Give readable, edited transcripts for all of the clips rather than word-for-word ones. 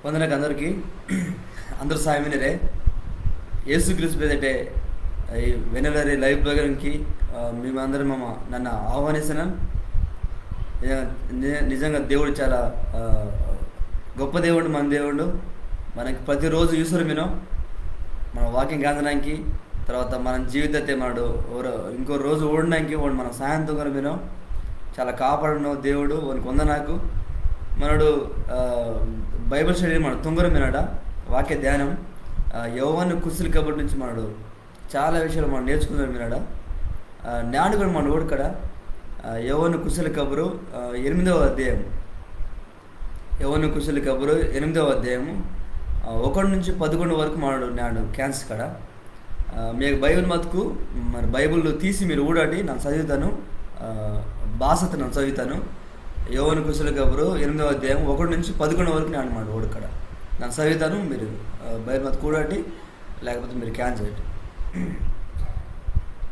వందనకు అందరికీ అందరూ సాయమినరే యేసుక్రీస్తు పేదటే ఈ వెనలరీ లైవ్ ప్రోగ్రామ్కి మేమందరం నన్ను ఆహ్వానిస్తున్నాం. నిజంగా దేవుడు చాలా గొప్ప దేవుడు, మన దేవుడు. మనకి ప్రతిరోజు ఈశ్వరు మీను మన వాకింగ్ అందడానికి తర్వాత మన జీవితతే మనడు ఇంకో రోజు ఓడడానికి వాడు మన సాయంత్రం కూడా మీను చాలా కాపాడను దేవుడు వానికి వంద నాకు మనడు బైబిల్ స్టడీ మన తుంగర మీనాడ వాక్య ధ్యానం యవ్వన కుశల కబుర్ నుంచి మనడు చాలా విషయాలు మనం నేర్చుకున్నాడు మీనాడ నాడు కూడా మన ఓడి కడ యవ్వన కుశల కబురు 8వ అధ్యాయం. యవ్వన కుశల కబురు 8వ అధ్యాయము 1 నుంచి 11 వరకు మనడు నాడు క్యాన్స్ కడ మీకు బైబిల్ మతుకు మరి బైబిల్ తీసి మీరు ఊడాడి నేను చదువుతాను, భాషతో నేను చదువుతాను. యవ్వన కుశల కబురు 8వ అధ్యాయం 1 నుంచి 11 వరకు నేను అనమాట ఓడికడ నేను చదువుతాను. మీరు బైబిల్ మతు కూడాటి లేకపోతే మీరు క్యాన్ చేయండి.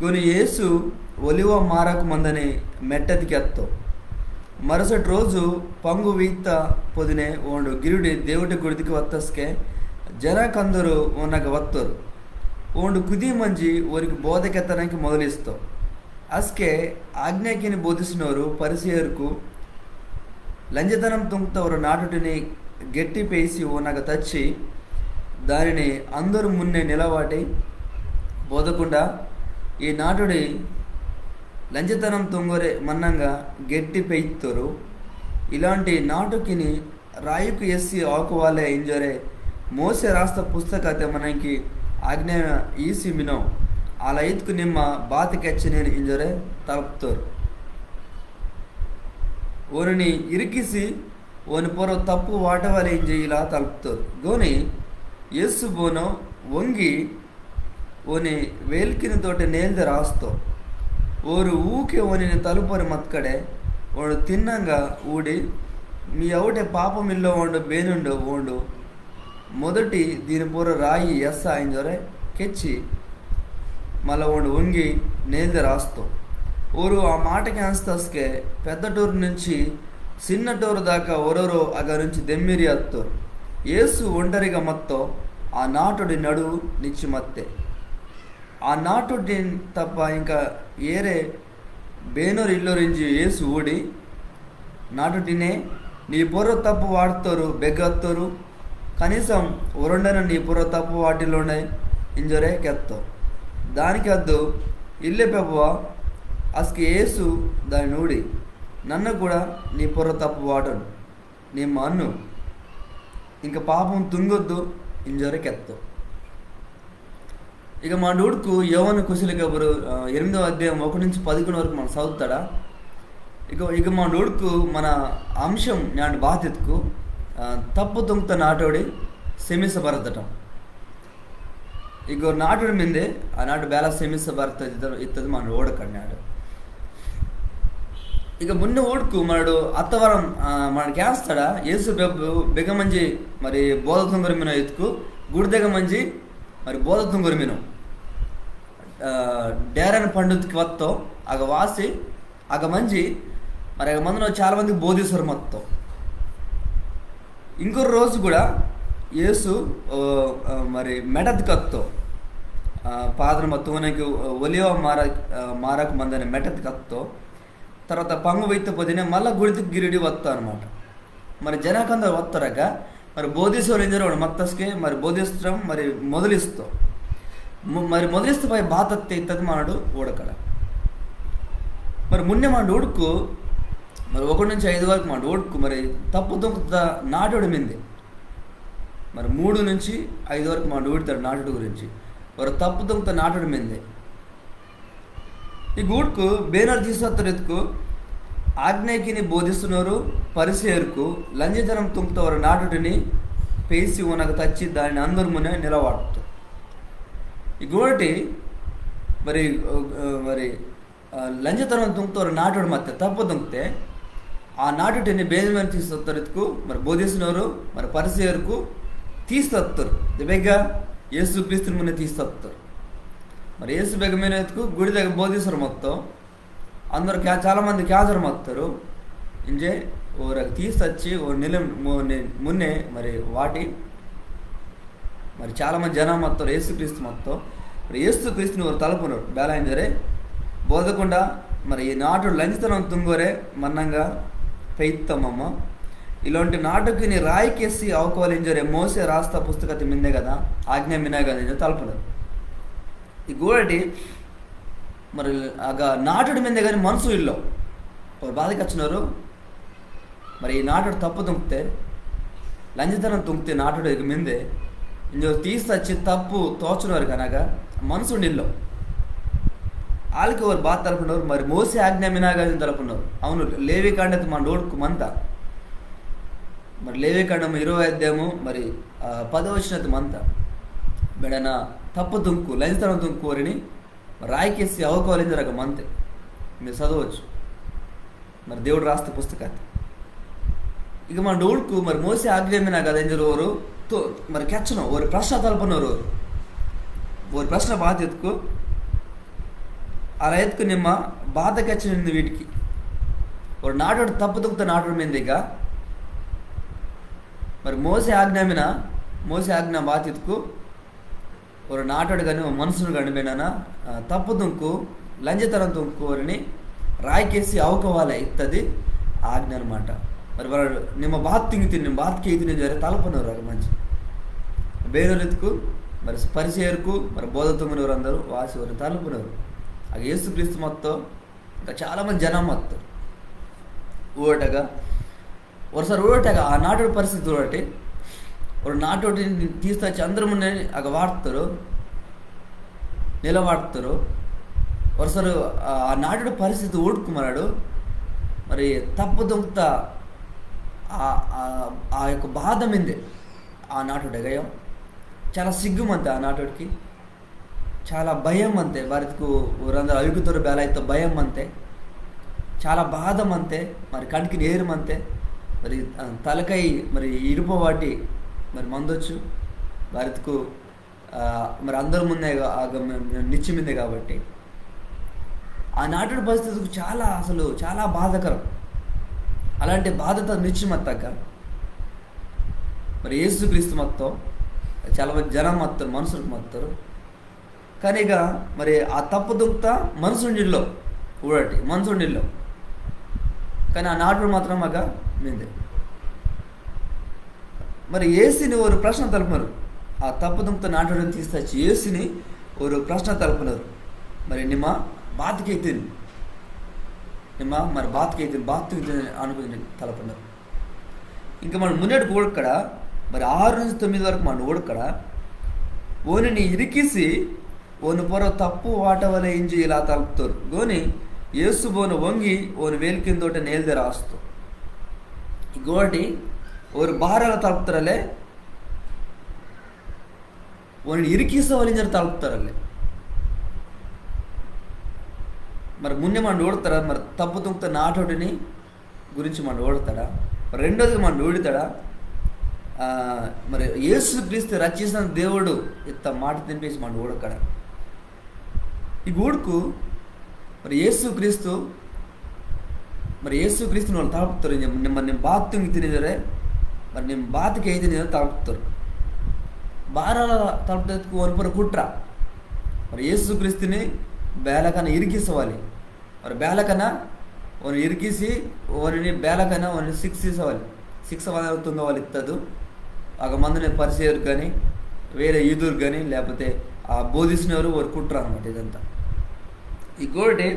కొన్ని యేసు ఒలివ మారకు మందని ಮೆಟ್ಟದಿಗೆ ಹತ್ತು. ಮರುಸటి రోజు పంగు వీత పొదినే ఓంಡು ಗಿರುಡಿ దేవుడి గుడికి వత్తస్కే జన కందరు ఉన్నగ వత్తరు ఓంಡು ಕುದಿ ಮಂಜಿ ಒರಿಗೆ ಬೋಧಕೆತ್ತನಕ್ಕೆ ಮೊದಲಿಸ್ತು. ಅಸ್ಕೆ ಆಜ್ಞಾಕಿನಿ ಬೋಧಿಸಿನವರು ಪರಿಸೆಯರ್ಕು లంజతనం తుంగుతవరు నాటుటిని గట్టి పేసి ఓనగ తచ్చి దానిని అందరూ మున్నే నిలవాటి బోధకుండా ఈ నాటుడి లంజతనం తుంగరే మన్నంగా గట్టి పెయిత్తరు. ఇలాంటి నాటుకిని రాయుకు ఎస్సి ఆకువాలే ఇంజరే మోసే రాస్త పుస్తక మనకి ఆజ్ఞ ఈసి మినో అలా ఇత్కు నిమ్మ బాతికెచ్చి నేను ఇంజరే తలుపుతారు. ఓనిని ఇరికిసి ఓని పొర తప్పు వాటవాలి ఏం చేయాల తలుపుతారు. గోని యేసు బోనో వంగి ఓని వేల్కిన తోటి నేల్ది రాస్తో ఓరు ఊకే ఓనిని తలుపరి మత్కడే వాడు తిన్నంగా ఊడి మీ అవుటే పాపమిల్లో వండు బేనుండు ఓండు మొదటి దీని పొర రాయి ఎస్స ఇంజరే కెచ్చి మళ్ళీ వాడు వంగి నేల్ది రాస్తో ఓరు ఆ మాటకి అన్స్తస్కే పెద్దటూరు నుంచి చిన్నటూరు దాకా ఒరొరు అగ నుంచి దెమ్మిరి అత్తోరు. యేసు ఒంటరిగా మత్తో ఆ నాటుడి నడువు నిచ్చి మత్తే. ఆ నాటుడి తప్ప ఇంకా ఏరే బేనూరు ఇల్లురించి యేసు ఊడి నాటుడినే నీ పొర తప్పు వాడుతారు బెగ్గత్తోరు కనీసం ఒరండన నీ పొర తప్పు వాటిలోనే ఇంజరే కెత్తో దానికి అద్దు ఇల్లే పెబ్బవా అస్కి యేసు దాని నూడి నన్ను కూడా నీ పొర తప్పు వాడను నీ మన్ను ఇంకా పాపం తుంగొద్దు ఇంజొరకెత్తు. ఇక మా నూడుకు యవ్వన కుశల కబురు 8వ అధ్యాయం 1 నుంచి 11 వరకు మనం చదువుతాడా. ఇక మా నూడుకు మన అంశం నేను బాధ్యతకు తప్పు తుంగుత నాటోడి సెమిస బరతటం. ఇక నాటుడి మీదే ఆనాడు బేల సెమిస భరత ఇత్తది మన ఓడకన్నాడు. ఇక మున్న ఓడుకు మనడు అత్తవరం మన క్యాస్తాడా యేసు బెగమంజి మరి బోధ తుంగరు మీన ఎత్తుకు గుడి దగ్గర మంజి మరి బోధ తుంగరు మీను డేరని పండుగకి వత్తో ఆగ వాసి ఆగ మంజి మరి ఆగ మందిలో చాలా మందికి బోధిస్తారు మొత్తం. ఇంకో రోజు కూడా యేసు మరి మెటద్కి వత్తో పాదన మొత్తమునకి ఒలివ మారకు మందని మెటద్కి వత్తో తర్వాత పంగు వైత పొదినే మళ్ళీ గుడికి గిరిడి వస్తా అనమాట. మరి జనాకందరు వస్తారక మరి బోధిసేవారు ఏం జరగడు మత్తస్కే మరి బోధిస్తాం మరి మొదలిస్తాం మరి మొదలిస్తే పై బాతత్తే ఇత్తది మనడు ఓడకడ. మరి మున్నే మన ఓడుకు మరి 1 నుంచి 5 వరకు మన ఓడుకు మరి తప్పు తుంకుత నాటుడు మింది మరి 3 నుంచి 5 వరకు మన ఊడతాడు నాటుడు గురించి మరి తప్పు తుంకుత నాటుడు మింది. ఈ గూడ్కు బేనర్ తీసుకొస్తారు ఎత్తుకు ఆజ్ఞాకిని బోధిస్తున్నారు పరిసేరుకు లంజతనం తుంపుతవారు నాటుడిని పేసి ఉనకు తచ్చి దానిని అందరు మునే నిలవాడుతారు. ఈ గోడటి మరి మరి లంజతనం తుంపుతవారు నాటుడు మధ్య తప్పు తుంపితే ఆ నాటుడిని బేజమని తీసుకొస్తారు ఎత్తుకు మరి బోధిస్తున్నారు మరి పరిసేరుకు తీసుకొస్తారు బెగ్గ యేసు క్రీస్తుని మునే తీసుకొస్తారు. మరి యేసు బెగమైన ఎత్తుకు గుడి దగ్గర బోధిస్తారు మొత్తం అందరు చాలామంది క్యాన్సర్ మొత్తారు ఇంజే ఓరకు తీసుకొచ్చి ఓ నెల మున్నే మరి వాటి మరి చాలామంది జనం మొత్తం యేసుక్రీస్తు మొత్తం మరి యేసుక్రీస్తుని వారు తలుపున్నారు బేలాయిన జరే బోధకుండా మరి ఈ నాటుడు లంచితనం తుంగోరే మన్నంగా పెయిత్తమ్మమ్మ ఇలాంటి నాటుకి నీ రాయికేసి అవకోవాలింజరే మోసే రాస్తా పుస్తకతి మిందే కదా ఆజ్ఞ మినా కదా తలుపున్నారు ఈ గోడటి మరి ఆగ నాటుడి మిందే కానీ మనసు ఇల్లు వారు బాధకి వచ్చినారు మరి ఈ నాటుడు తప్పు తుంపితే లంచితనం తుంపితే నాటుడు మిందే ఇంజో తీసుకొచ్చి తప్పు తోచున్నారు కనుక మనసు నిల్లో వాళ్ళకి వారు బాధ తలుపున్నారు మరి మోసే ఆజ్ఞ మినాగాని తలుపున్నారు అవును లేవికాండ మన రోడ్కు మంత మరి లేవికాండం 20 అధ్యాయము మరి 10వ వచనం మంత బెడన తప్పు దుంకు లంచితనం దుంకుని రాయికేసి అవకోవాలిందరక మంతే మీరు చదవచ్చు మరి దేవుడు రాస్తే పుస్తకాన్ని ఇక మన డోడ్కు మరి మోసే ఆజ్ఞ మినా కదా ఇంజరు మరి ಕೆಚ್ಚನು ஒரு ಪ್ರಶ್ನೆ ತಲುಪನವರು ஒரு ಪ್ರಶ್ನೆ ಬಾಧ ಎತ್ಕು అలా ఎత్తుకు నిమ్మ బాధ ಕೆಚ್ಚನಿಂದ వీటికి ఒక నాటుడు తప్పు తుక్కుత నాటుడు మీందిగా మరి మోసే ఆజ్ఞ బాధ ఎత్తుకు ఒక నాటుడు కానీ మనసును కనిపోయినా తప్పు తుంకు లంజతనం తుంకుని రాయికేసి అవకోవాలి ఇత్తది ఆజ్ఞ అనమాట మరి వాళ్ళు ನಿಮ್ಮ బాత్ తింగితే ನಿಮ್ಮ బాత్కి అయితే జరే తలపనరు అది మంచి ಬೇರೆಯವ್ರಿಗೂ మరి పరిచయకు మరి బోధ తొమ్మినವರು అందరూ వాసి వారు తలుపునరు అది యేసుక్రీస్తు మొత్తం ఇంకా చాలామంది జనం మొత్తం ఊటగా ఒకసారి ఊటగా ఆ నాటుడి పరిస్థితి ఒకటి ఒక నాటోటిని తీసుకొచ్చి అందరూ ముందే అగ వాడుతారు నిలవాడుతారు ఒకసారి ఆ నాటుడి పరిస్థితి ఊడుకున్నాడు మరి తప్పు దొంగత ఆ యొక్క బాధ మీదే ఆ నాటుడు గయం చాలా సిగ్గుమంతే ఆ నాటుడికి చాలా భయం అంతే వారికి ఊరందరూ అయుగుతారు బేలైతే భయం అంతే చాలా బాధ అంతే మరి కంటికి నేరమంతే మరి తలకై మరి ఇరుపు వాటి మరి మందొచ్చు వారికి మరి అందరి ముందే నిచ్చిమిందే కాబట్టి ఆ నాటుడి పరిస్థితికి చాలా బాధకరం అలాంటి బాధతో నిశ్చిమత్తక మరి యేసుక్రీస్తు మొత్తం చాలా మంది జనం మొత్తం మనుషులకు మొత్తారు కానీ ఇక మరి ఆ తప్పు దుక్తా మనసుండిల్లో ఊడటి మనసుండిల్లో కానీ ఆ నాటుడు మాత్రం మగ మిందే మరి ఏసుని ఒక ప్రశ్న తలుపున్నారు ఆ తప్పు దుక్త నాటుడిని తీసుకొచ్చి ఏసుని ఒక ప్రశ్న తలుపున్నారు మరి నిమ్మ బాత్కైతే మరి బాత్కైతే అనుకుని తలపన్నారు ఇంకా మనం మున్నటి ఓడక్కడ మరి 6 నుంచి 9 వరకు మన ఓడక్కడ ఓనిని ఇరికిసి ఓను పొర తప్పు వాట వల్ల ఇంజి ఇలా తలుపుతారు గోని ఏసు బోను వంగి ఓను వేలికిందోట నేల్దే రాస్తూ ఇంకోటి ఓరు భారాల తలుపుతారలే ఓని ఇరికిస వలింజరు తలుపుతారలే మరి ముందే మనం ఓడతారా మరి తప్పు తుంకుత నాటోటిని గురించి మనం ఓడతాడా రెండోది మనం ఓడుతాడా మరి యేసుక్రీస్తు రచించిన దేవుడు ఇంత మాట తినిపేసి మనం ఓడకడ ఈ గూడుకు మరి యేసుక్రీస్తుని వాళ్ళు తలుపుతారు మరి నేను బాత్ తుంగి తినేదరే మరి నేను బాత్కి అయితే నేను తలుపుతారు బారాల తలుపుతూ వనుపర కుట్ర మరి యేసుక్రీస్తుని బేలకన్నా ఇరికిసవాలి మరి బేలకన్నా ఓని ఇరికిసి ఓని బేలకన్నా ఓని 6 ఇవ్వాలి 6 అవుతుందో వాళ్ళు ఇస్తుంది ఒక మందిని పరిచయరు కానీ వేరే ఈదురు కానీ లేకపోతే ఆ బోధిస్తున్నారు వారు కుట్ర అనమాట ఇదంతా ఈ గోడే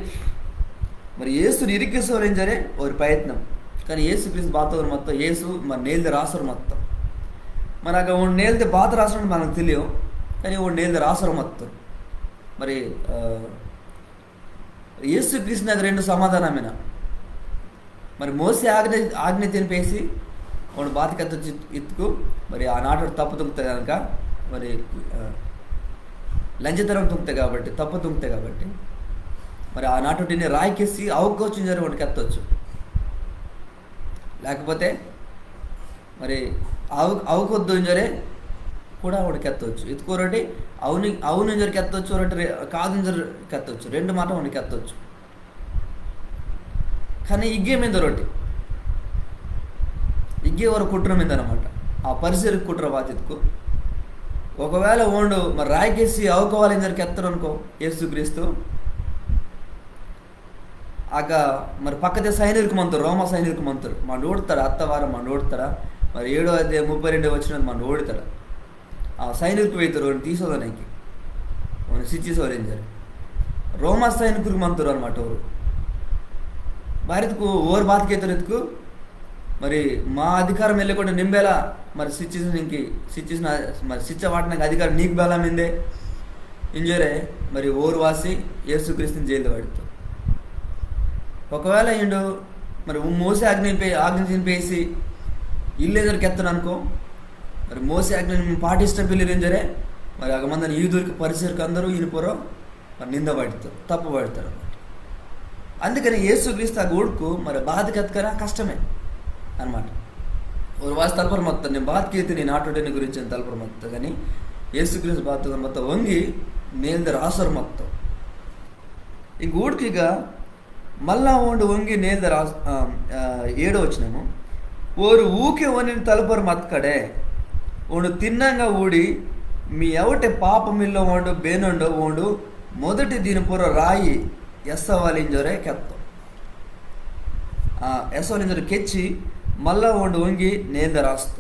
మరి యేసుని ఇరికిసేవారు ఏం సరే వారి ప్రయత్నం కానీ యేసుక్రీస్తు బాతవరు మొత్తం యేసు మరి నేల్ది రాసరు మొత్తం మరి అక్కడ నేల్ది బాత రాసడం మనకు తెలియదు కానీ నేల్ది రాసరు మొత్తం మరి యేసుక్రీస్తు నాకు 2 సమాధానమైన మరి మోసే ఆజ్ఞ తినిపేసి వాడు బాతికెత్త ఎత్తుకు మరి ఆ నాటుడు తప్పు తుంకుతాయి కనుక మరి లంచతరం తుంకుతాయి కాబట్టి తప్పు తుంకుతాయి కాబట్టి మరి ఆ నాటుడిని రాయికేసి అవకాశం జరిగి వాడికి ఎత్తవచ్చు లేకపోతే మరి అవకొద్దు జరే కూడా వాడికి ఎత్తవచ్చు ఎత్తుకోరటి అవును జరికి ఎత్తవచ్చు ఒకటి కాదు జరికి ఎత్తవచ్చు 2 మాట వాడికి ఎత్తవచ్చు కానీ ఈ గేమ్ ఏందో రొట్టి ఇంకేవరు కుట్ర మీద అనమాట, ఆ పరిసర కుట్ర బాధ్యతకు. ఒకవేళ ఓండు మరి రాయికేసి అవుకోవాలి ఇందరికి ఎత్తరు అనుకో యేసుక్రీస్తు, ಆಗ మరి పక్కదే సైనికులకు మంతురు, రోమ సైనికులకు మంతురు మన ఓడుతాడు, అత్తవారం మన ఓడుతాడా, మరి 7వ అధ్యాయం 32 వచ్చినది మన ఓడుతాడు. ఆ సైనికులకు వెళ్తారు వాడిని తీసుకోదానికి, వాడిని సిచ్చిసోరేంజారు. రోమా సైనికులకు మంతురు అనమాట. ಅವರು భారత్కు ఓరు బాతికేతరెత్తుకు మరి మా అధికారం వెళ్ళకుండా నింబేలా మరి సిచ్చిన మరి సిచ్చ వాటినాక అధికారం నీకు బేలా మిందే ఇంజరే మరి ఓరు వాసి యేసుక్రీస్తుని జైలు వాడుతూ. ఒకవేళ ఇండు మరి మోసే ఆజ్ఞింపేసి ఇల్లు ఎదురికి ఎత్తను అనుకో, మరి మోసే ఆజ్ఞని పాటిష్టం పిల్లలు ఏం జరే మరి అగమందని ఈదురికి పరిసరికి అందరూ ఈయనపోరో మరి నింద పడుతారు, తప్పు పడతారు అన్నమాట. అందుకని యేసుక్రీస్తు ఆ గూడుకు మరి బాధకెత్తకరా కష్టమే అనమాట. ఒక వాసి తలపర మొత్తం నేను బాధకైతే నేను ఆటోటని గురించి తలపర మొత్తం, కానీ యేసుక్రీస్తు బాధ మొత్తం వంగి నేల్ద రాసరు మొత్తం ఈ గూడుకి. ఇక మళ్ళా ఓండు వంగి నేల్ద 7వ వచనము, ఓరు ఊకే వని తలుపరు మత్కడే ఓండు తిన్నంగా ఊడి మీ ఎవటే పాపమిల్లో ఓండు బేనుండో ఓండు మొదటి దీని పొర రాయి ఎస్సవాలింజోరే ಕೆತ್ತೋ ಎಸವಾಲಿಂಜೋರೆ ಕೆಚ್ಚಿ ಮಲ್ಲ ಒಂದು ಒಂಗಿ ನೇಂದ ರಾಸ್ತು.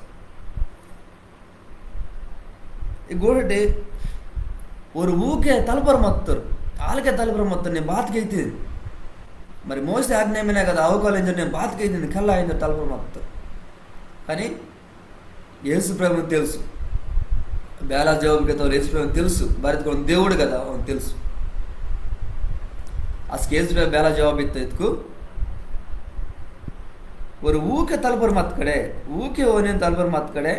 గోడటి ஒரு ఊకే తలపర మొత్తరు వాళ్ళకే తలపర మొత్తం నేను బాతకైతే మరి మోసే ఆజ్ఞామనే కదా అవకాశం నేను బాతకైతుంది కల్లా అయింది తలపర మొత్తం. కానీ యేసు ప్రభువుకు తెలుసు, బేలా జవాబుతో యేసు ప్రభువుకు తెలుసు, భారత దేవుడు కదా ಅವನು తెలుసు. ಅಸ್ಕೆ యేసు ప్రభు బేలా జవాబు ఎత్తుకు ஒரு ಊಕೆ ತಲಪರ ಮತ್ ಕಡೆ ಊಕೆ ಓನೇನು ತಲಪರ ಮತ್ ಕಡೆ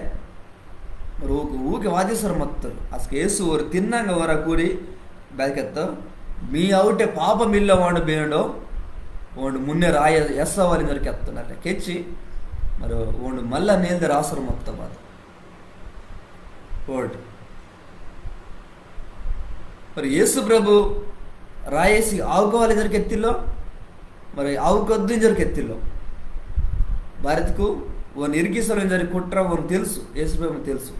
ಊಕೆ ವಾದಿಸರು ಮತ್ತರು ಅಸ್ಕೆ యేసు ஒரு తిన్నాంగ వర కూడి బయకెత్త మీ అవుటే పాపమిల్ల వాడు బేండో వాడు మున్నే రాయ ఎస్సవాలి దొరికి ఎత్తున్నారు కెచ్చి మరి వాడు మళ్ళా నేల్ద రాసరు మొత్తం అది ఓటు. మరి యేసు ప్రభు రాయేసి ఆవుకోవాలి దొరికి ఎత్తిల్లో మరి ఆవుకొద్దు దొరికి ఎత్తిల్లో భారత్కు ఓన్ ఇరిగిసలు జరి కుట్ర ఓన్ తెలుసు, యేసు ప్రభు తెలుసు,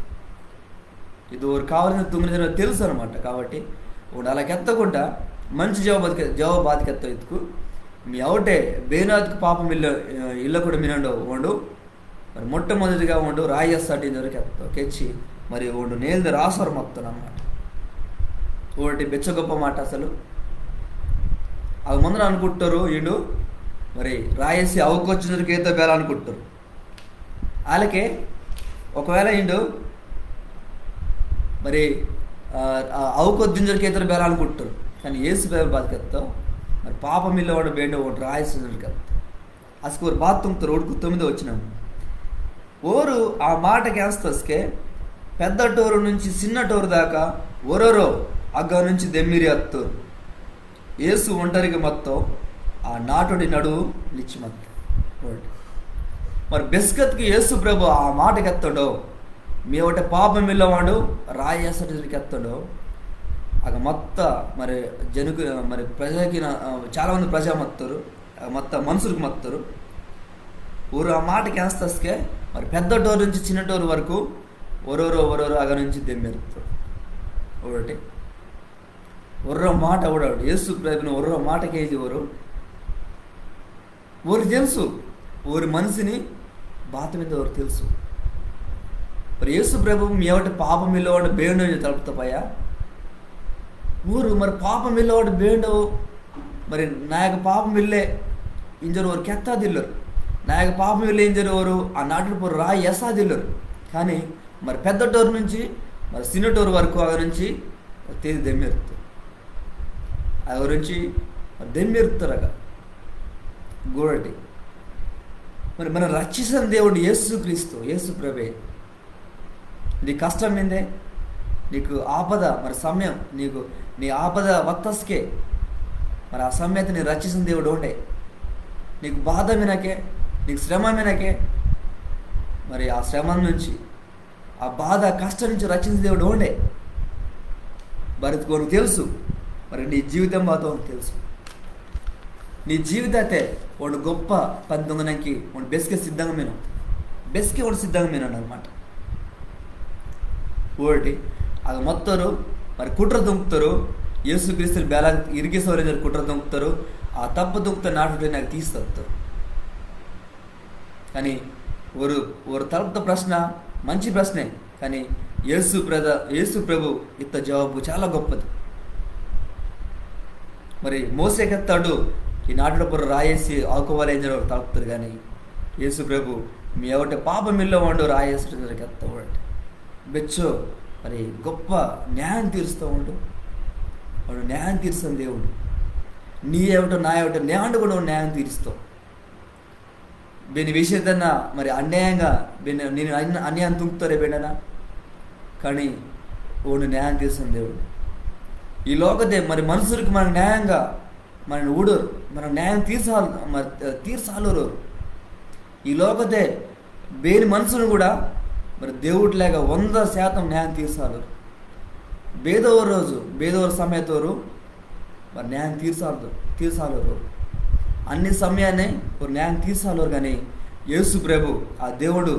ఇది ఓరు కావాల్సిన 9 జనం తెలుసు అనమాట. కాబట్టి వాడు అలా ఎత్తకుండా మంచి జవాబు బాధకెత్త ఎత్తుకు మీ అవుటే బేనాథ్కు పాపం ఇళ్ళ కూడా మినండో వండు మరి మొట్టమొదటిగా వండు రాయస్సాటి వరకు ఎత్తావు కెచ్చి మరి వండు నేల్ది రాసారు మొత్తం అన్నమాట. ఒకటి బెచ్చ గొప్ప మాట. అసలు అవి ముందర అనుకుంటారు ఈడు మరి రాయేసి అవకొచ్చినరికి ఏదో బేలా అనుకుంటారు. వాళ్ళకే ఒకవేళ ఈడు మరి అవకొద్దింజరికి ఇతరు బేలా అనుకుంటారు. కానీ యేసు బేల బతికెత్తావు మరి పాపమిల్ల వాడు బేండ ఒకటి రాయేసినరికి ఎత్తావు అసలు ఒక బాత్ తుంపుతారు. ఒకటికి 9 వచ్చినాము ఓరు ఆ మాటకి వేస్తస్కే పెద్ద టోరు నుంచి చిన్న టోరు దాకా ఒరొరో అగ్గ నుంచి దెమ్మిరి ఎత్తారు. యేసు ఒంటరికి మొత్తం ఆ నాటుడి నడువు నిచ్చి మొత్తం మరి బెస్కత్కి యేసు ప్రభు ఆ మాటకి ఎత్తాడో మీ ఒకటి పాపం వెళ్ళవాడు రాయేసరికి ఎత్తాడో ఆగ మొత్త మరి జనుకు మరి ప్రజలకి చాలామంది ప్రజా మత్తారు మొత్తం మనుషులకు మత్తారు. ఊరు ఆ మాటకి వేస్తస్కే మరి పెద్ద డోర్ నుంచి చిన్న డోర్ వరకు ఒరొరో అగ నుంచి దెమ్మెరుతారు. ఒకటి ఒర్రో మాట ఓడాడు యేసు ప్రభుని ఒర్రో మాటకేది ఊరికి తెలుసు, ఊరి మనిషిని బాత మీద ఊరు తెలుసు. మరి యేసు ప్రభు మీ ఎవటి పాపం ఇల్లవాడు బేండో తలుపుతాపయ్యా ఊరు మరి పాపం ఇల్లవాడు బేండో మరి నాయక పాపం ఇల్లే ఇంజరు ఊరు కెత్తాదిల్లరు, నాయక పాపం ఇల్లే ఇంజరు ఊరు ఆ నాటుడు పొరు రాయి ఎసాదిల్లరు. కానీ మరి పెద్ద టోరు నుంచి మరి చిన్న టోరు వరకు అవి నుంచి తేది దెమ్మెరుతారు, అవి నుంచి దెమ్మెరుతారు అగ గోడటి. మరి మనం రక్షించిన దేవుడు యేసుక్రీస్తు, యేసు ప్రభే. నీ కష్టం ఏందే, నీకు ఆపద మరి సమయం నీ ఆపద వక్తస్కే మరి ఆ సమయత నీ రక్షించిన దేవుడు ఉండే. నీకు బాధ వినకే, నీకు శ్రమ వినకే మరి ఆ శ్రమ నుంచి ఆ బాధ కష్టం నుంచి రక్షించిన దేవుడు ఉండే. భరత్కోను తెలుసు, మరి నీ జీవితం బాధ తెలుసు. నీ జీవితాతే వాడు గొప్ప పంతొంగనకి వాడు బెస్కే సిద్ధంగా మేము ಬೆಸ್ಗೆ ಒಂದು ಸಿದ್ಧಂಗ ಮೀನೋಣ అనమాట. ಓಲ್ಟಿ ಆಗ ಮತ್ತವರು మరి కుట్ర దుంకుతారు, యేసుక్రీస్తుని బేలా ఇరిగేసేవారు కుట్ర దుంకుతారు, ఆ తప్పు దుంకుతా నాటు నాకు తీస్తారు. కానీ ஒரு తలపుత ప్రశ్న మంచి ప్రశ్నే, కానీ యేసు ప్రభు ఇత్త జవాబు చాలా గొప్పది. మరి మోసేకెత్తాడు ఈ నాటుడప్పుడు రాయేసి ఆకువాలి అని తలుపుతారు, కానీ యేసు ప్రభు మీ ఎవరి పాపమిల్లో వాడు రాయేసి ఎత్తాడు. బెచ్చో మరి గొప్ప న్యాయం తీరుస్తూ ఉండు, వాడు న్యాయం తీరుస్తాను దేవుడు. నీ ఏమిటో నా ఏమిటో న్యాయం కూడా న్యాయం తీరుస్తావు. దీని విషయదన్నా మరి అన్యాయంగా నేను అన్యాయం తుంకుతారే బిడ్డనా, కానీ వాడు న్యాయం తీరుస్తాను దేవుడు. ఈ లోకతే మరి మనుషులకి మన న్యాయంగా మన ఊడోరు, మన న్యాయం తీర్చాలోరు. ఈ లోకతే వేరే మనుషులను కూడా మరి దేవుడు లేక 100% న్యాయం తీర్చాలి. బేదోరు సమయతోరు మరి న్యాయం తీర్చాలోరు. అన్ని సమయాన్ని ఒక న్యాయం తీర్చాలోరు. కానీ యేసు ప్రభు ఆ దేవుడు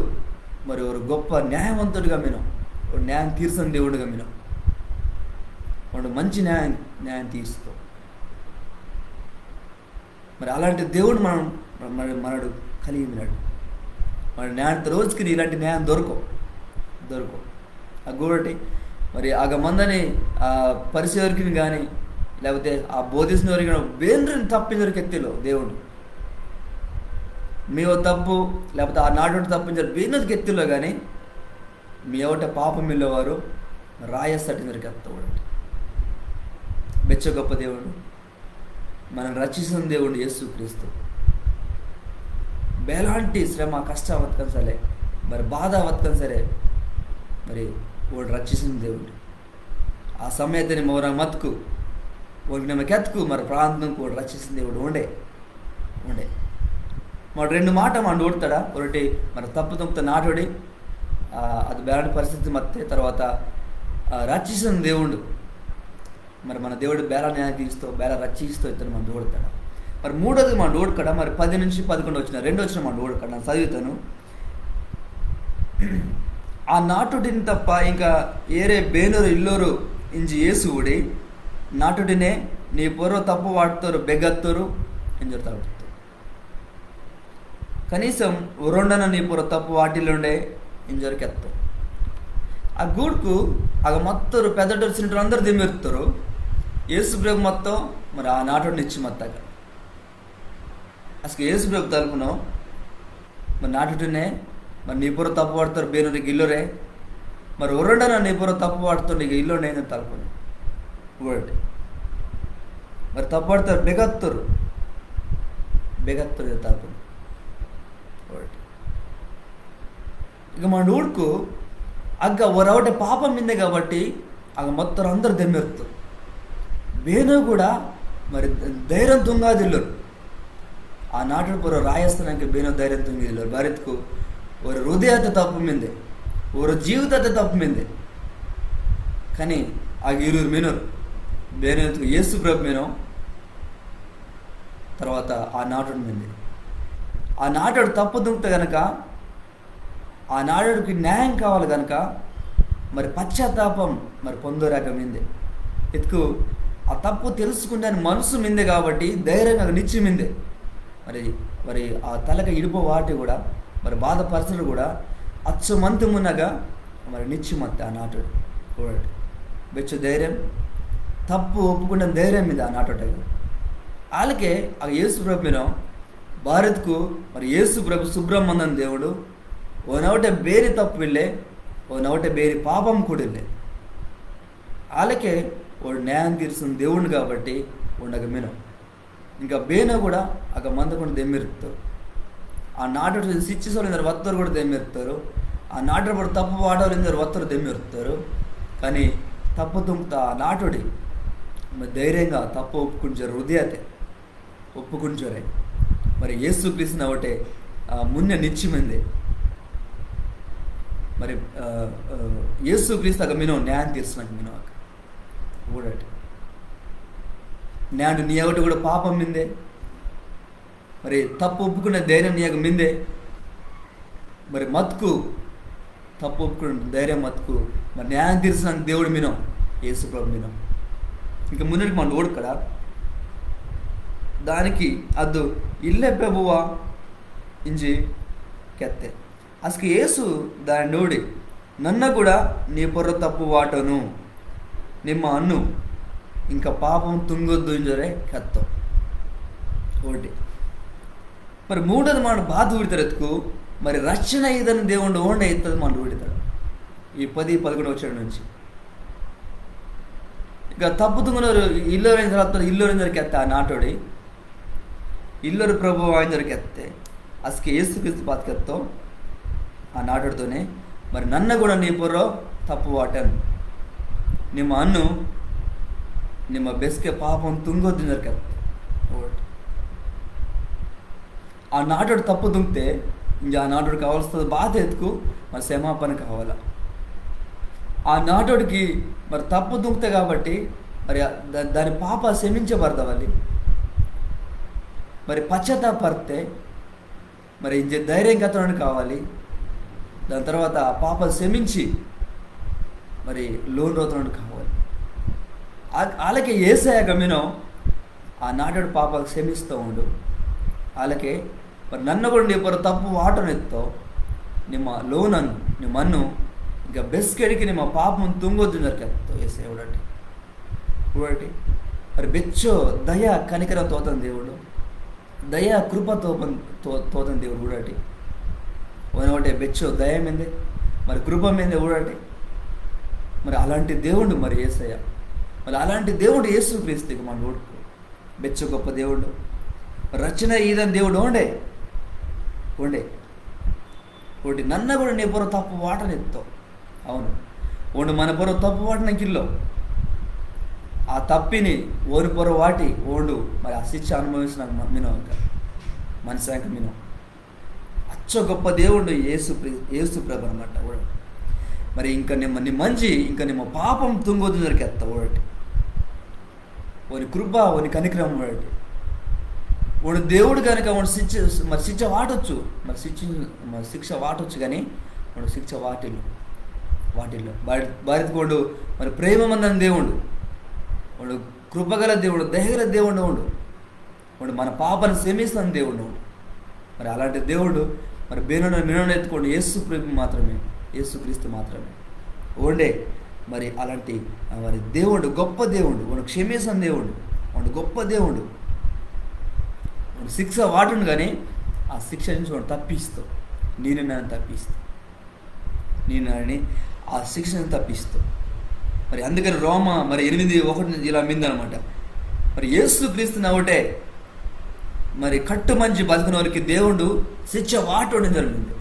మరి ఒక గొప్ప న్యాయవంతుడిగా వినం, ఒక న్యాయం తీర్చని దేవుడిగా వినం. వాడు మంచి న్యాయం తీరుస్తాం. మరి అలాంటి దేవుడు మనడు కలిగి ఉన్నాడు. మన న్యాయం రోజుకి ఇలాంటి న్యాయం దొరకవు. ఆ గోడటి మరి ఆగ మందని ఆ పరిశోధకుని కానీ లేకపోతే ఆ బోధించిన వారికి కానీ వేంద్రని తప్పించరికి ఎత్తిలో దేవుడు మీ తప్పు లేకపోతే ఆ నాటు తప్పించారు వేనదికి ఎత్తిలో, కానీ మీ ఎవట పాపం ఇల్లేవారు రాయసటిందరికి ఎత్తవాడు. బెచ్చ గొప్ప దేవుడు, మనం రక్షిస్తున్న దేవుడు యేసుక్రీస్తు. ఎలాంటి శ్రమ కష్టం వత్కం సరే, మరి బాధ వత్కం సరే, మరి వాడు రక్షిస్తున్న దేవుడు. ఆ సమయతని మౌన మత్కు వాడికి నమ్మకెత్తుకు మరి ప్రాంతంకు వాడు రక్షిస్తున్న దేవుడు ఉండే. మరి 2 మాట మనం ఓడతాడా, ఒకటి మరి తప్పు తుంపుత నాటుడి, అది బేలాంటి పరిస్థితి మత్తే, తర్వాత రక్షిస్తున్న దేవుడు. మరి మన దేవుడు బేలా న్యాయం తీరుస్తూ బేలా రక్షిస్తూ ఇతను మనం ఓడతాడా. మరి 3వది మనం ఓడకడ మరి 10 నుంచి 11 వచ్చిన 2 వచ్చిన మనం ఓడకడ నేను చదువుతాను. ఆ నాటుడిని తప్ప ఇంకా ఏరే బేనూరు ఇల్లోరు ఇంజి ఏసువుడి నాటుడినే నీ పొర తప్పు వాడుతారు బెగత్తరు ఎంజుతాడు. కనీసం ఉరొండన నీ పొర తప్పు వాటిల్లుండే ఇంజరికెత్తారు. ఆ గూడుకు ఆగ మొత్తరు పెద్దటోరు చిన్నటోరు అందరూ దిమ్మెరుతారు. యేసు ప్రభు మొత్తం మరి ఆ నాటుడిని ఇచ్చి మొత్తగా అసలు యేసు ప్రభు తలుపును మరి నాటుడినే మరి నీ పొర తప్పు వాడుతారు బేనూరికి ఇల్లురే, మరి ఉరొండన నీ పొర తప్పు వాడుతారు నీకు ఇల్లుండే తలుపును ఊడటి. మరి తప్పు వాడతారు బెగత్తరు తలుపును ఊడటి. ఇక మన ఊడుకు అగ్గ ఒరవటే పాపం మిందే కాబట్టి ఆగ మొత్తం అందరు దెమ్మెరుతారు. బేను కూడా మరి ధైర్యం తుంగాదిల్లు ఆ నాటు పొర రాయస్థానానికి బేను ధైర్యం తుంగిదిల్లు భారత్కు ఒక హృదయత తప్పు మిందే, ఒక జీవితత తప్పు మిందే. కానీ ఆ 20 మీనరు బేను యేసు ప్రభు మీనం, తర్వాత ఆ నాటుడు మింది. ఆ నాటుడు తప్పు దుంకుతే కనుక ఆ నాటుడికి న్యాయం కావాలి కనుక మరి పశ్చాత్తాపం మరి పొందోరాక మిందే ఎత్తుకు ఆ తప్పు తెలుసుకుంటే మనసు మిందే కాబట్టి ధైర్యంగా నిచ్చి మిందే. మరి ఆ తలక ఇడిపో వాటి కూడా మరి బాధపరచడు కూడా అచ్చమంతమునగా మరి నిచ్చిమత్త ఆ నాటుడు చూడండి. బెచ్చు ధైర్యం తప్పు ఒప్పుకున్న ధైర్యం మీద ఆ నాటుడు. వాళ్ళకే ఆ యేసు ప్రభు మీద భారత్కు మరి యేసు ప్రభు సుబ్రహ్మణ్యం దేవుడు ఓ నవటే బేరి తప్పు వెళ్ళే, ఓ నవటే బేరి పాపం కూడిల్లే. వాళ్ళకే వాడు న్యాయం తీరుస్తున్న దేవుడిని కాబట్టి ఉండగ మీనం. ఇంకా బేన కూడా అక్కడ మందకుండా దెమ్మెరుతారు. ఆ నాటు సిచ్చిసోళ్ళందరూ వత్తరు కూడా దెమ్మెరుతారు. ఆ నాటు కూడా తప్పు వాడవాళ్ళందరూ వత్తరు దెమ్మెరుతారు. కానీ తప్పు తుంపుతా ఆ నాటుడి మరి ధైర్యంగా తప్పు ఒప్పుకుంటారు, హృదయతే ఒప్పుకుంటారే. మరి యేసుక్రీస్తు ఒకటే మున్నె నిత్యమైంది. మరి యేసుక్రీస్తు అక్కడ మీనో న్యాయం తీర్చినట్టు మీనో అక్క ఊడటి న్యాడు నీ ఒకటి కూడా పాపం మిందే, మరి తప్పు ఒప్పుకునే ధైర్యం నీకు మిందే. మరి మత్కు తప్పు ఒప్పుకుని ధైర్యం మత్కు మరి న్యాయం తీర్చిన దేవుడు మినం యేసు ప్రభు మినం ఇంకా ముందరికి మన ఓడు కదా దానికి ಅದು ಇಲ್ಲೇ ಪ್ರಭುವ ಇಂಜಿ ಕೆತ್ತೆ ಅಸ್ಕೆ ಏಸು దాన్ని ನೋಡಿ నన్న కూడా నీ పొర తప్పు వాటను ನಿಮ್ಮ అన్ను ఇంకా పాపం తుంగొద్దు ఇంజరే ಕೆತ್ತೋ ఒకటి మరి మూడోది మన బాధ ఊడితారు ఎత్తుకు మరి రక్షణ ఇదని దేవుడు ఓండే ఎత్తది మన ఊడితాడు ఈ 10-11 వచ్చాడు నుంచి ఇక తప్పు తుంగనವರು ಇಲ್ಲೋರೆಂದರೆ ಕೆತ್ತ ಆ ನಾಟೋಡಿ ಇಲ್ಲರು ಪ್ರಭು ಆಯ್ದರಿಗೆ ಕೆತ್ತೆ ಅಸ್ಕೆ ಏಸು ಕ್ರಿಸ್ತು ಪಾತ್ ಕೆತ್ತೋ ಆ ನಾಟೋಡ್ತೋನೆ మరి నన్ను కూడా నీ పొర్రో తప్పు వాటను ನಿಮ್ಮ ಅನ್ನು ನಿಮ್ಮ ಬೆಸ್ಗೆ ಪಾಪం ತುಂಗೋದಿಂದರ ಕೆತ್ತ ఆ నాటోడు తప్పు దుంగితే ఇంకా ఆ నాటోడు కావాల్సిన బాధ ఎత్తుకు మరి క్షమాపణ కావాలా ఆ నాటోడికి మరి తప్పు దుంగితే కాబట్టి మరి దాని పాప క్షమించబడతావాలి మరి పశ్చాత్తాపడితే మరి ఇంజ ధైర్యంగా అతను కావాలి దాని తర్వాత ఆ పాప క్షమించి మరి లోన్ అవుతున్నాడు కావాలి వాళ్ళకి ఏసయ గమ్యనో ఆ నాటోడు పాప క్షమిస్తూ ఉండు వాళ్ళకి మరి నన్ను కూడా నీ పొర తప్పు వాటನೆತ್ತೋ ನಿಮ್ಮ ಲೋನನ್ನು ನಿಮ್ಮನ್ನು ಈಗ ಬೆಸ್ಕೆಡಿಗೆ ನಿಮ್ಮ ಪಾಪವನ್ನು ತುಂಗೋದಿನ ಕೆತ್ತೋ ಏಸೆ ಉಡಟಿ మరి బెచ్చో దయ కనికరం తోతం దేవుడు దయ కృప తోతం దేవుడు ఊడటి ఒకటే బెచ్చో దయ మీదే మరి కృప మీదే ఊడటి మరి అలాంటి దేవుడు మరి యేసయ్య మరి అలాంటి దేవుడు యేసు క్రీస్తు మన ఊడుకు బెచ్చో గొప్ప దేవుడు రచన ఈదని దేవుడు ఓండే ఒకటి నన్న కూడా నీ పొర తప్పు వాటనెత్తో అవును ఓండు మన పొర తప్పు వాటనకిల్లో ఆ తప్పిని ఓని పొర వాటి ఓండు మరి ఆ శిక్ష అనుభవించిన మినో మనసాక మినో అచ్చో గొప్ప దేవుడు యేసు ప్రభు అనమాట మరి ఇంకా నీ మంచి ఇంకా నిమ్మ పాపం తుంగోదు దొరికెత్త ఒకటి ఓని కృప ఓని కనికరం ఒకటి వాడు దేవుడు కనుక వాడు శిక్ష వాటొచ్చు మరి శిక్ష వాటొచ్చు కానీ వాడు శిక్ష వాటిల్లో భారతకోడు మరి ప్రేమమందని దేవుడు వాడు కృపగల దేవుడు దయగల దేవుడు వాడు మన పాపను క్షమిస్తున్న దేవుడు మరి అలాంటి దేవుడు మరి మినోను ఎత్తుకోండి యేసు క్రీస్తు మాత్రమే ఓండే మరి అలాంటి మరి దేవుడు గొప్ప దేవుడు వాడు క్షమిస్తున్న దేవుడు వాడు గొప్ప దేవుడు శిక్ష వాటును కానీ ఆ శిక్ష నుంచి వాడు తప్పిస్తావు నన్ను తప్పిస్తావు ఆ శిక్షను తప్పిస్తావు మరి అందుకని రోమ మరి 8:1 ఇలా మిందనమాట మరి యేసు క్రీస్తుని ఒకటే మరి కట్టు మంచి బతికిన వారికి దేవుడు శిక్ష వాటోని జరిగింది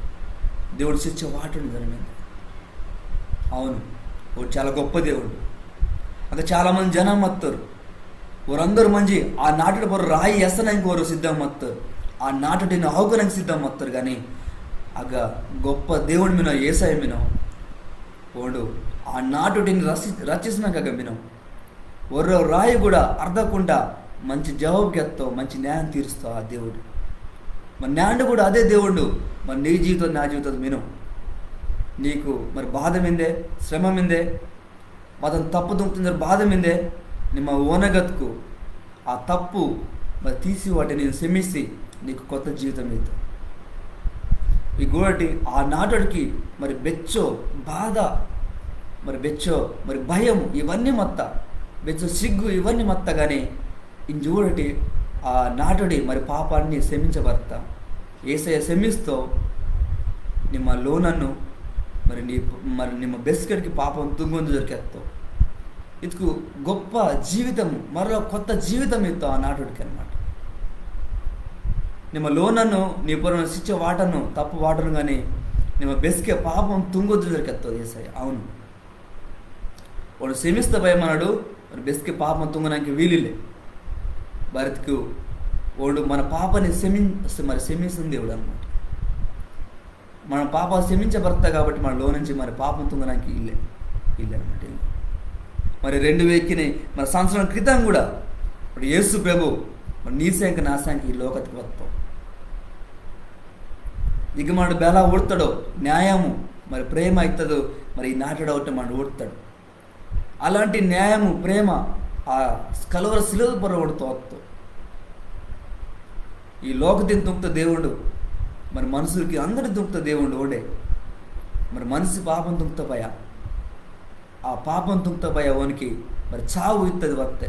అవును వాడు చాలా గొప్ప దేవుడు అక్కడ చాలామంది జనం వస్తారు వారందరూ మంచి ఆ నాటుడు పొర రాయి ఎస్తనానికి వారు సిద్ధం వస్తారు ఆ నాటుడిని ఆవుకోడానికి సిద్ధం వస్తారు కానీ అగ గొప్ప దేవుడి మీద ఏసాయ మీద వాడు ఆ నాటుడిని రచిస్తున్నాక మినం ఒర్రో రాయి కూడా అర్థకుండా మంచి జవాబుకి ఎత్తావు మంచి న్యాయం తీరుస్తావు ఆ దేవుడు మరి న్యాయుడు కూడా అదే దేవుడు మరి నీ జీవితం నా జీవితం మినం నీకు మరి బాధ మిందే శ్రమ మిందే అతను తప్పు దుంకుతున్న బాధ మిందే ನಿಮ್ಮ ಓನಗತ್ಕು ಆ ತಪ್ಪು మరి తీసి వాటిని నేను క్షమిసి నీకు కొత్త జీవితం ఇద్దాం ఈ గోటి ఆ నాటుడికి మరి బెచ్చో బాధ మరి బెచ్చో మరి భయం ఇవన్నీ మొత్త బెచ్చో సిగ్గు ఇవన్నీ మొత్త కానీ ఇంజూడటి ఆ నాటుడి మరి పాపాన్ని క్షమించబడతా ఏసయ్య క్షమిస్తో ನಿಮ್ಮ లోనನ್ನು మరి ನಿಮ್ಮ ಬೆಸ್ಕడికి పాపం తుంగొందు దొరికేస్తావు ఇదికు గొప్ప జీవితం మరో కొత్త జీవితం ఇస్తావు ఆ నాటుడికి అనమాట ನಿಮ್ಮ ಲೋನನ್ನು నీ పొరను శిక్ష వాటను తప్పు వాటను కానీ ನಿಮ್ಮ బెస్కే పాపం తుంగొద్దు దొరికెత్తావు ఏసయ్య అవును వాడు క్షమిస్తా భయమన్నాడు మరి బెస్కే పాపం తుంగడానికి వీలులే భారత్కు వాడు మన పాపని క్షమిస్తుంది దేవుడు అనమాట మన పాప క్షమించబడతా కాబట్టి మన లో నుంచి మరి పాపం తుంగడానికి ఇల్లే అనమాట మరి 2000 మన సంవత్సరం క్రితం కూడా ఇప్పుడు యేసు ప్రభు మరి నీ శాంక నా శాంక ఈ లోకతికి వస్తాం ಈಗ ಮಾಡು ಬೆಲ ಓಡ್ತಾಡೋ న్యాయము మరి ప్రేమ అవుతుందో మరి నాటడవుట మనం ఓడతాడు. అలాంటి న్యాయము ప్రేమ ఆ కలువర శిలువ పొరవడుతో ఈ లోకతిని దుంకుత దేవుడు మరి మనుషులకి అందరి దుంకుత దేవుడు ఓడే మరి మనిషి పాపం దుంకుతపోయా ఆ పాపం దుంకుతపోయా ఓనికి మరి చావు ఇస్తుంది వస్తే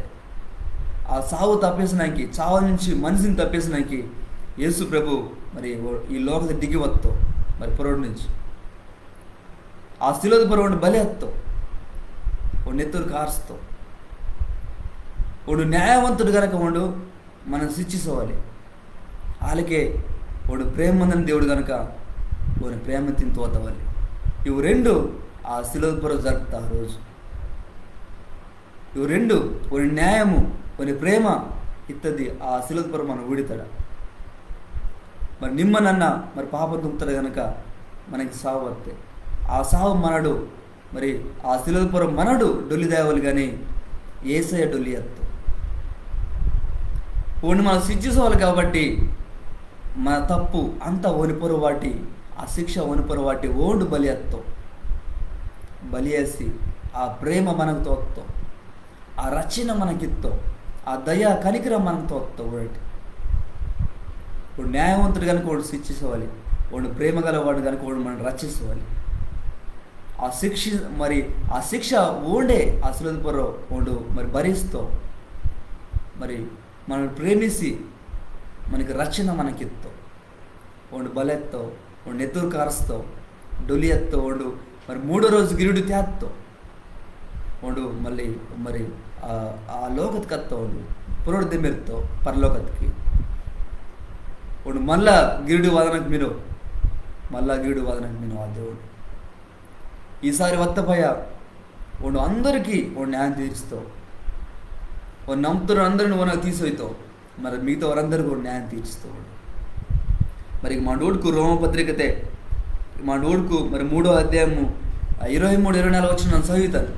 ఆ సావు తప్పేసినాకి చావు నుంచి మనిషిని తప్పేసినాకి యేసు ప్రభు మరి ఈ లోకದ దిగి వత్తో మరి పొరడు నుంచి ఆ శిలువ పొరవడు బలి ఎత్తో ఓ నెత్తురు కారుస్తో వాడు న్యాయవంతుడు కనుక వాడు మనం శిక్షించవాలి. వాళ్ళకే వాడు ప్రేమందని దేవుడు కనుక వాడిని ప్రేమ తింతోతవాలి. ఇవి రెండు ఆ శిలువ పొర జరుపుతా రోజు. ఇవి రెండు వాడి న్యాయము వాడి ప్రేమ ఇత్తది ఆ శిలువ పొర మనం ఊడితాడు. మరి నిమ్మనన్న మరి పాపం దుంకుతాడు కనుక మనకి సావు వస్తాయి. ఆ సావు మనడు మరి ఆ శిలువ పొర మనడు డొల్లి దేవాలి కానీ ఏసయ్య డొల్లి ఎత్తు ఓని మనం శిక్షించాలి. కాబట్టి మన తప్పు అంతా ఓనిపొర వాటి ఆ శిక్ష ఓనిపొర వాటి ఓండు బలి ఎత్తాం. బలి వేసి ఆ ప్రేమ మనకు తోస్తాం, ఆ రచన మనకిస్తాం, ఆ దయ కనికరం మనకు తోస్తాం. ఒకటి ఇప్పుడు న్యాయవంతుడు కనుక వాడు శిక్షించవాలి, వాడు ప్రేమ గలవాడు కనుక వాడు మనం రక్షించవాలి. ఆ శిక్ష ఓండే ఆ శిలువ పొర వాడు మరి భరిస్తాం. మరి మనం ప్రేమిసి మనకి రక్షణ మనకిస్తావు. వాడు బలెత్తావు, వాడు నెత్తురు కారుస్తావు, డొలి ఎత్తావు, వాడు మరి 3వ రోజు గిరుడు తేత్తావు. వాడు మళ్ళీ మరి ఆ లోకత్కి వస్తావు, వాడు పురోడు దిమ్మెరుతావు పరలోకత్కి. వాడు మళ్ళా గిరుడు వాదనకు మీరు ఆ దేవుడు ఈసారి వత్తపోయా వాడు అందరికీ వాడు న్యాయం తీరుస్తావు. వాడు నమ్ముతున్న అందరిని వాడు తీసిపోతావు. మరి మిగతా వారందరూ కూడా న్యాయం తీర్చుతాడు. మరి మా నోడుకు రోమపత్రికతే మా నోడుకు మరి 3వ అధ్యాయము 23-24 వచ్చిన నన్ను చదువుతాను.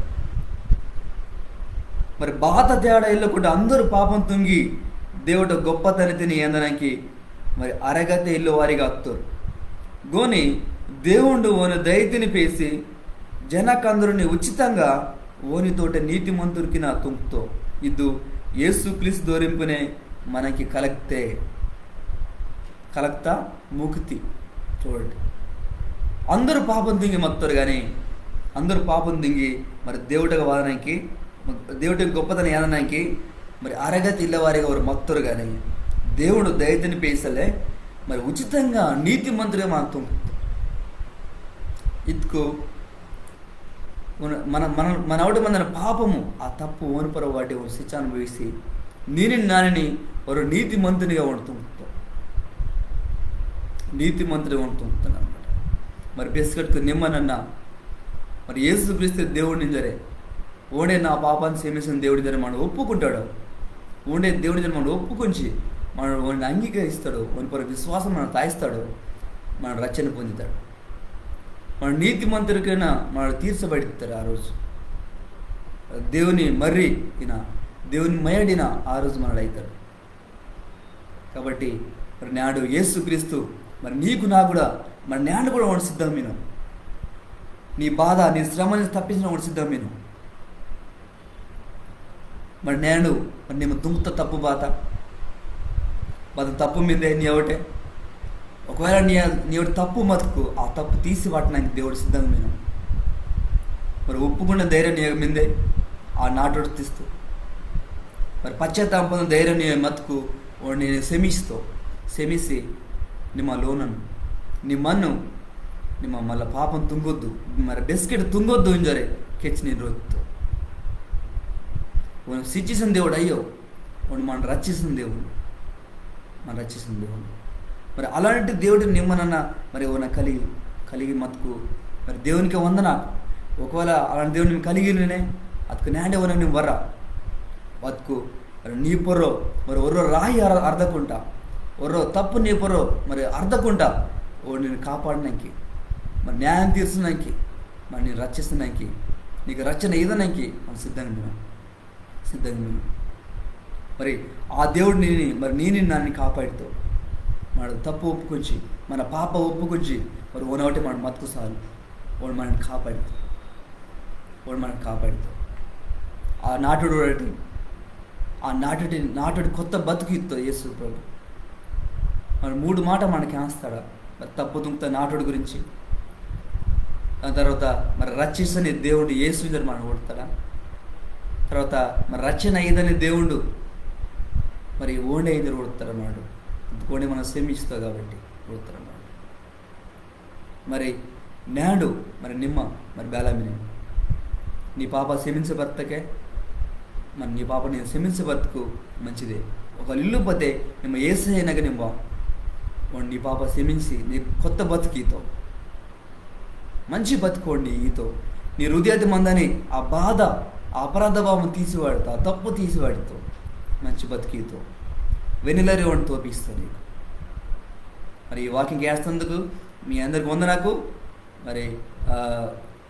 మరి బాత తేడా ఇల్లకుండా అందరూ పాపం తుంగి దేవుడు గొప్ప తనితిని ఏందనకి మరి అరగతే ఇల్లు వారిగా అత్తారు గోని దేవుడు ఓని దయతిని పేసి జనకందరుని ఉచితంగా ఓనితోట నీతిమంతురికి నా తుంపుతో ఇద్దు యేసు క్రీస్తు దోరింపునే మనకి కలక్తా ముక్తి. చూడండి, అందరూ పాపం దింగి మొత్తారు కానీ అందరూ పాపం దింగి మరి దేవుడిగా వాదనకి దేవుడికి గొప్పతనం ఏదనానికి మరి అరగతి ఇళ్ళవారిగా వారు మొత్తారు కానీ దేవుడు దయతని పేసలే మరి ఉచితంగా నీతి మంత్రిగా మనం తుంపుతాం. ఇదికు మన ఒకటి మన పాపము ఆ తప్పు ఓనిపర వాటి శిక్ష అనుభవిసి నానిని ఒక నీతి మంత్రిగా వండుతుంటాం. నీతి మంత్రిగా వండుతుంటాను అనమాట. మరి బెస్కట్కు నిమ్మనన్నా మరి యేసు క్రీస్తు దేవుడిని జరే ఓడే నా పాపాన్ని క్షమించిన దేవుడి జరే మనం ఒప్పుకుంటాడు. ఓడే దేవుడి జర మనం ఒప్పుకొంచి మనం వాడిని అంగీకరిస్తాడు, వాని పర విశ్వాసం మనం తాయిస్తాడు, మన రక్షణ పొందుతాడు. మన నీతి మంత్రికైనా మనం తీర్చబడితారు. ఆ రోజు దేవుని మర్రి దేవుని మయడిన ఆ రోజు మనడు అవుతాడు. కాబట్టి మరి నాడు యేసుక్రీస్తు మరి నీకు నా కూడా మరి నాడు కూడా వాడు సిద్ధం మీను నీ బాధ నీ శ్రమని తప్పించిన వాడు సిద్ధం మీను మరి నేను మరి నేను దుంకుత తప్పు బాధ తప్పు మీదే నీ ఒకటే ఒకవేళ నీ తప్పు మతుకు ఆ తప్పు తీసి పట్టడానికి దేవుడు సిద్ధంగా మీను మరి ఒప్పుకున్న ధైర్యం నీ మీదే ఆ నాటోడు తీస్తూ మరి పశ్చాత్తాపం ధైర్యం నీ మతుకు వాడిని క్షమిసి ನಿಮ್ಮ ಲೋನನ್ನು ನಿಮ್ಮನ್ನು ನಿಮ್ಮ ಮಲ್ಲ ಪಾಪం ತುಂಗೊದ್ದು మరి బిస్కెట్ ತುಂಗೊದ್ದು ఇంజరే కెచ్ నీ రోజుతో మనం శిక్షిసిన దేవుడు అయ్యో వాడు మనం రక్షిస్తున్న దేవుడు మరి అలాంటి దేవుడిని నిమ్మనన్న మరి ఏమన్నా కలిగి మతుకు మరి దేవునికి వందన ఒకవేళ అలాంటి దేవుడిని కలిగినే ಅದಕ್ಕೆ ನ್ಯಾಯ ಅವನ ನೀವು ವರ ಅದಕ್ಕೂ ನೀ ಪೊರೋ మరి ఒర్రో రాయి అర్ధకుంటా ఒర్రో తప్పు నీ పొరో మరి అర్ధకుంటా నేను కాపాడడానికి మరి న్యాయం తీర్చడానికి మరి నేను రక్షిస్తున్నానికి నీకు రక్షణ ఇదడానికి మనం సిద్ధంగా మరి ఆ దేవుడిని మరి నేను నన్ను కాపాడుతావు మన తప్పు ఒప్పుకొచ్చి మన పాప ఒప్పుకొచ్చి మరి ఓనవటి మన మతుకు సాలు వాడు మనల్ని కాపాడుతాడు. వాడు మనల్ని కాపాడుతాడు. ఆ నాటుడు ఒకటి, ఆ నాటుడి కొత్త బతుకు ఇస్తాడు యేసు ప్రభు. మరి 3 మాట మనకి ఆస్తాడా మరి తప్పు తుంకుత నాటుడి గురించి. దాని తర్వాత మరి రక్షిస్తని దేవుడు యేసు గారు మనం కొడతాడా. తర్వాత మరి రక్షణ అయ్యిందని దేవుడు మరి ఓండి అయింది కొడతాడన్నాడు. ఇంకోండి మనం శ్రమిస్తాం కాబట్టి కొడతాడన్నాడు. మరి నాడు మరి నిమ్మ మరి బేలామిని నీ పాప క్షమించే భర్తకే మరి నీ పాప నేను క్షమించే భర్తకు మంచిదే. ఒక ఇల్లు పోతే మేము ఏసైనాక నిమ్మ వాడు నీ పాప క్షమించి నీ కొత్త బతుకు మంచి బతుకోండి ఈతో నీ హృదయాతి మందని ఆ బాధ ఆ అపరాధ భావం తీసివాడుతో ఆ తప్పు తీసివాడితో మంచి బతికితో వెనిలరి వాడిని తోపిస్తుంది నీకు. మరి ఈ వాకింగ్ వేస్తున్నందుకు మీ అందరికి వందనాకు.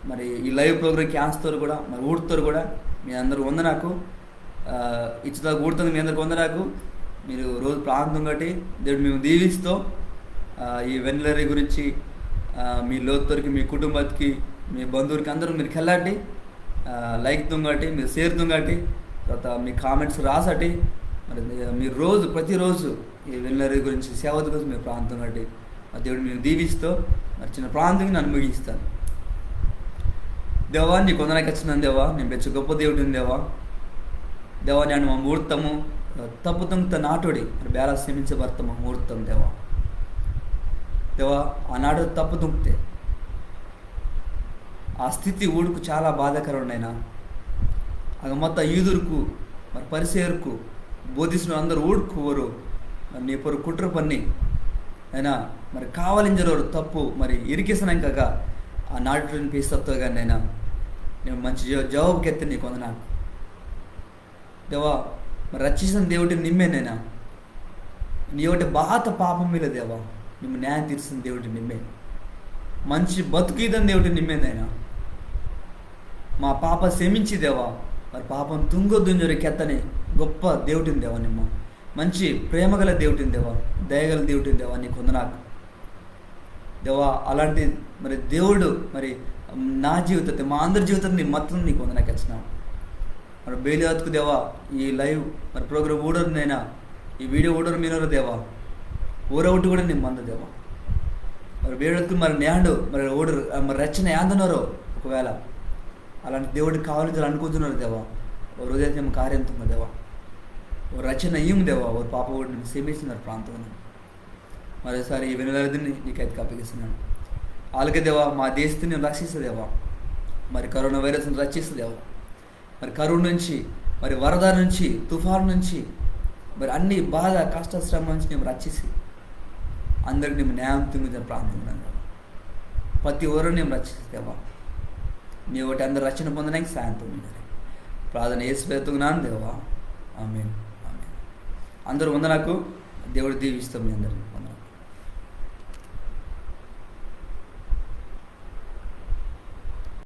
మరి ఈ లైవ్ ప్రోగ్రామ్ క్యాన్స్తారు కూడా మరి ఊడుతారు కూడా మీ అందరు వందనాకు. ఇచ్చేదాకా ఊడుతుంది మీ అందరికి వందనాకు. మీరు రోజు ప్రాంతం కట్టి దేవుడు మేము దీవిస్తూ ఈ వెనిలరీ గురించి మీ లోతురికి మీ కుటుంబానికి మీ బంధువులకి అందరూ మీరు కెళ్ళండి. లైక్ తుంగటి మీరు షేర్ తుంగటి తర్వాత మీ కామెంట్స్ రాసటి. మరి మీరు రోజు ప్రతిరోజు ఈ వెనిలరీ గురించి సేవత గురించి మీరు ప్రాంతం కట్టి దేవుడు మేము దీవిస్తూ మరి చిన్న ప్రాంతం నన్ను ముగిస్తాను. దేవా నీ కొందరికి వచ్చినాను దేవా, నేను పెంచే గొప్ప దేవుడిని దేవా. దేవా నేను మా ముహూర్తము తప్పుతంత నాటుడి మరి బేలా శ్రమించే భర్త మా ముహూర్తం దేవా. దేవా ఆనాడు తప్పు తుంపితే ఆ స్థితి ఊడుకు చాలా బాధాకరం ఉన్నాయినా. ఆగ మొత్తం యూదురుకు మరి పరిసేరుకు బోధిస్తున్న అందరూ ఊడుకోరు మరి నీ పొరు కుట్ర పన్ని అయినా మరి కావాలింజరు తప్పు మరి ఇరికిసినాక ఆ నాటుని పీస్తతో కానీ అయినా నేను మంచి జవాబుకి ఎత్తే నీకు నాకు దేవా. మరి రక్షించిన దేవుడిని నిమ్మేనైనా నీ ఒకటి బాత పాపం మీద దేవా నిమ్మ న్యాయం తీర్చిన దేవుడి నిమ్మే మంచి బతుకుదని దేవుడి నిమ్మేనైనా మా పాప క్షమించి దేవా మరి పాపం తుంగొద్దుంజరి కెత్తని గొప్ప దేవుడిని దేవా నిమ్మ మంచి ప్రేమగల దేవుడిని దేవా దయగల దేవుడిని దేవా నీకు నాకు దేవా. అలాంటి మరి దేవుడు మరి నా జీవితాన్ని మా అందరి జీవితాన్ని మొత్తం నీకు నాకు వచ్చిన మరి బేలియాత్కు దేవా ఈ లైవ్ మరి ప్రోగ్రామ్ ఊడరునైనా ఈ వీడియో ఊడరు మీనరు దేవా ఊరవుట్ కూడా నేను మంద దేవా. మరి బేడకు మరి నేండు మరి ఊడరు మరి రచన యాందన్నారో ఒకవేళ అలాంటి దేవుడికి కావాలని అనుకుంటున్నారు దేవా. ఓ హృదయం కార్యంతో దేవా ఓ రచన అయ్యం దేవా ఓ పాప ఊడిని సేమిస్తున్నారు ప్రాంతంలో. మరోసారి ఈ వెనులదిని నీకైతే అప్పగిస్తున్నాను. అలాగే దేవా మా దేశాన్ని రక్షిస్తుందేవా. మరి కరోనా వైరస్ని రక్షిస్తుందేవా. మరి కరువు నుంచి మరి వరద నుంచి తుఫాను నుంచి మరి అన్ని బాధ కష్టశ్రమ నుంచి మేము రక్షిసి అందరికి మేము న్యాయం తుంగిన ప్రాంతం ఉన్నాను. ప్రతి ఊరు మేము రక్షిస్తేవా నీ ఒకటి అందరు రక్షణ పొందడానికి సాయంత్రం ఉండాలి. ప్రార్థన యేసు పేరుతున్నాను దేవా. ఆమేన్ ఆమేన్. అందరూ వందనాకు దేవుడు దీవిస్తాం మీ అందరికీ వందనాలు.